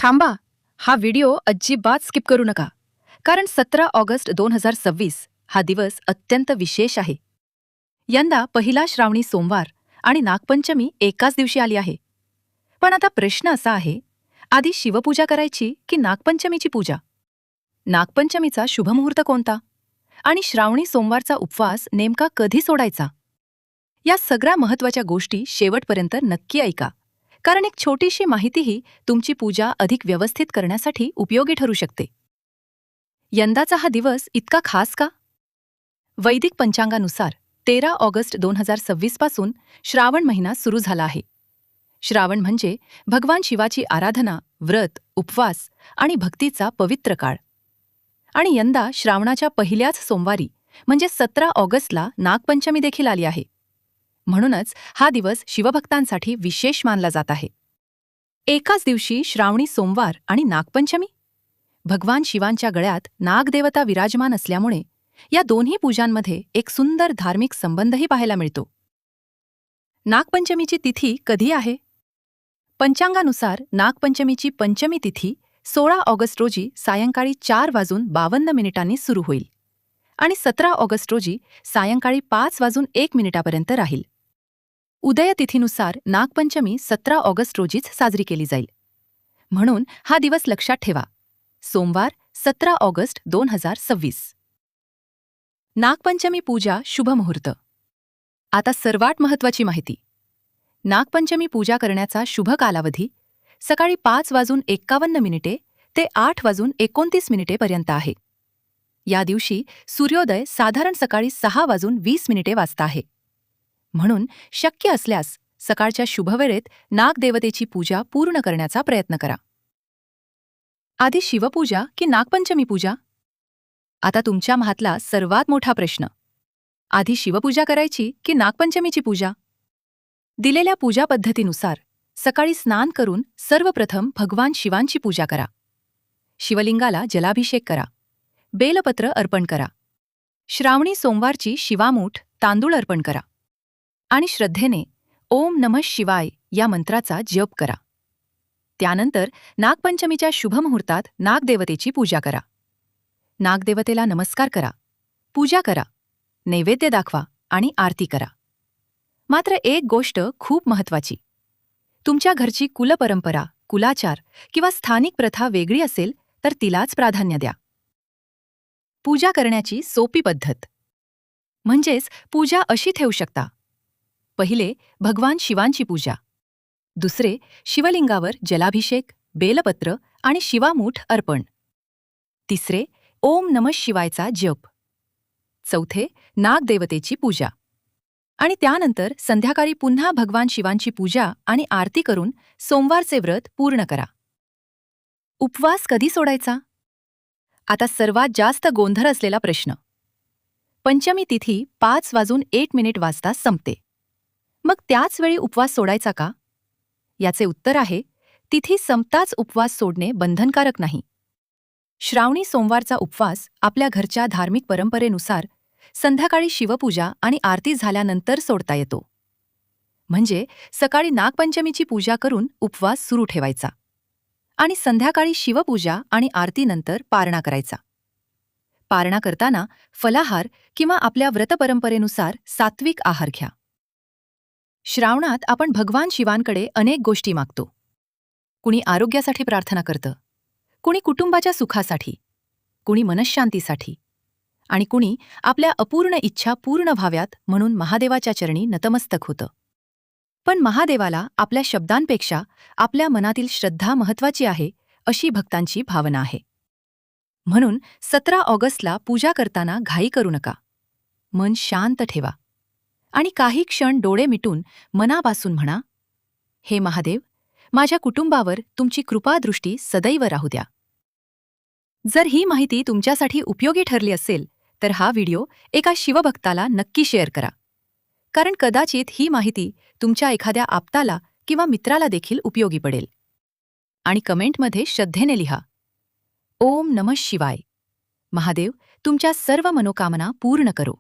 थांबा, हा व्हिडिओ अजिबात स्किप करू नका, कारण 17 ऑगस्ट 2026 हा दिवस अत्यंत विशेष आहे. यंदा पहिला श्रावणी सोमवार आणि नागपंचमी एकाच दिवशी आली आहे. पण आता प्रश्न असा आहे, आधी शिवपूजा करायची की नागपंचमीची पूजा? नागपंचमीचा शुभमुहूर्त कोणता? आणि श्रावणी सोमवारचा उपवास नेमका कधी सोडायचा? या सगळ्या महत्त्वाच्या गोष्टी शेवटपर्यंत नक्की ऐका, कारण एक छोटीशी माहितीही तुमची पूजा अधिक व्यवस्थित करण्यासाठी उपयोगी ठरू शकते. यंदाचा हा दिवस इतका खास का? वैदिक पंचांगानुसार 13 ऑगस्ट 2026 पासून श्रावण महिना सुरू झाला आहे. श्रावण म्हणजे भगवान शिवाची आराधना, व्रत, उपवास आणि भक्तीचा पवित्र काळ. आणि यंदा श्रावणाच्या पहिल्याच सोमवारी म्हणजे 17 ऑगस्टला नागपंचमी देखील आली आहे. म्हणूनच हा दिवस शिवभक्तांसाठी विशेष मानला जात आहे. एकाच दिवशी श्रावणी सोमवार आणि नागपंचमी? भगवान शिवांच्या गळ्यात नागदेवता विराजमान असल्यामुळे या दोन्ही पूजांमध्ये एक सुंदर धार्मिक संबंधही पाहायला मिळतो. नागपंचमीची तिथी कधी आहे? पंचांगानुसार नागपंचमीची पंचमी तिथी 16 ऑगस्ट रोजी सायंकाळी 4:52 सुरू होईल आणि 17 ऑगस्ट रोजी सायंकाळी 5:01 राहील. उदयतिथीनुसार नागपंचमी 17 ऑगस्ट रोजीच साजरी केली जाईल. म्हणून हा दिवस लक्षात ठेवा, सोमवार 17 ऑगस्ट 2026. नागपंचमी पूजा शुभमुहूर्त. आता सर्वात महत्त्वाची माहिती. नागपंचमी पूजा करण्याचा शुभ कालावधी सकाळी 5:51 ते 8:29 पर्यंत आहे. या दिवशी सूर्योदय साधारण सकाळी 6:20 वाजता आहे. म्हणून शक्य असल्यास सकाळच्या शुभवेळेत नागदेवतेची पूजा पूर्ण करण्याचा प्रयत्न करा. आधी शिवपूजा की नागपंचमी पूजा? आता तुमच्या मनातला सर्वात मोठा प्रश्न, आधी शिवपूजा करायची की नागपंचमीची पूजा? दिलेल्या पूजा पद्धतीनुसार सकाळी स्नान करून सर्वप्रथम भगवान शिवांची पूजा करा. शिवलिंगाला जलाभिषेक करा, बेलपत्र अर्पण करा, श्रावणी सोमवारची शिवामूठ तांदूळ अर्पण करा आणि श्रद्धेने ओम नमः शिवाय या मंत्राचा जप करा. त्यानंतर नागपंचमीच्या शुभमुहूर्तात नागदेवतेची पूजा करा. नागदेवतेला नमस्कार करा, पूजा करा, नैवेद्य दाखवा आणि आरती करा. मात्र एक गोष्ट खूप महत्त्वाची, तुमच्या घरची कुलपरंपरा, कुलाचार किंवा स्थानिक प्रथा वेगळी असेल तर तिलाच प्राधान्य द्या. पूजा करण्याची सोपी पद्धत म्हणजेच पूजा अशी ठेवू शकता. पहिले भगवान शिवांची पूजा, दुसरे शिवलिंगावर जलाभिषेक, बेलपत्र आणि शिवामूठ अर्पण, तिसरे ओम नमः शिवायचा जप, चौथे नागदेवतेची पूजा आणि त्यानंतर संध्याकाळी पुन्हा भगवान शिवांची पूजा आणि आरती करून सोमवारचे व्रत पूर्ण करा. उपवास कधी सोडायचा? आता सर्वात जास्त गोंधळ असलेला प्रश्न. पंचमी तिथी 5:01 वाजता संपते. मग त्याच वेळी उपवास सोडायचा का? याचे उत्तर आहे, तिथी संपताच उपवास सोडणे बंधनकारक नाही. श्रावणी सोमवारचा उपवास आपल्या घरच्या धार्मिक परंपरेनुसार संध्याकाळी शिवपूजा आणि आरती झाल्यानंतर सोडता येतो. म्हणजे सकाळी नागपंचमीची पूजा करून उपवास सुरू ठेवायचा आणि संध्याकाळी शिवपूजा आणि आरतीनंतर पारणा करायचा. पारणा करताना फलाहार किंवा आपल्या व्रतपरंपरेनुसार सात्विक आहार घ्या. श्रावणात आपण भगवान शिवांकडे अनेक गोष्टी मागतो. कुणी आरोग्यासाठी प्रार्थना करतं, कुणी कुटुंबाच्या सुखासाठी, कुणी मनःशांतीसाठी आणि कुणी आपल्या अपूर्ण इच्छा पूर्ण व्हाव्यात म्हणून महादेवाच्या चरणी नतमस्तक होतं. पण महादेवाला आपल्या शब्दांपेक्षा आपल्या मनातील श्रद्धा महत्त्वाची आहे अशी भक्तांची भावना आहे. म्हणून 17 ऑगस्टला पूजा करताना घाई करू नका. मन शांत ठेवा आणि काही क्षण डोळे मिटून मनापासून म्हणा, हे महादेव, माझ्या कुटुंबावर तुमची कृपादृष्टी सदैव राहू द्या. जर ही माहिती तुमच्यासाठी उपयोगी ठरली असेल तर हा व्हिडिओ एका शिवभक्ताला नक्की शेअर करा, कारण कदाचित ही माहिती तुमच्या एखाद्या आप्ताला किंवा मित्राला देखील उपयोगी पडेल. आणि कमेंटमध्ये श्रद्धेने लिहा, ओम नमः शिवाय. महादेव तुमच्या सर्व मनोकामना पूर्ण करो.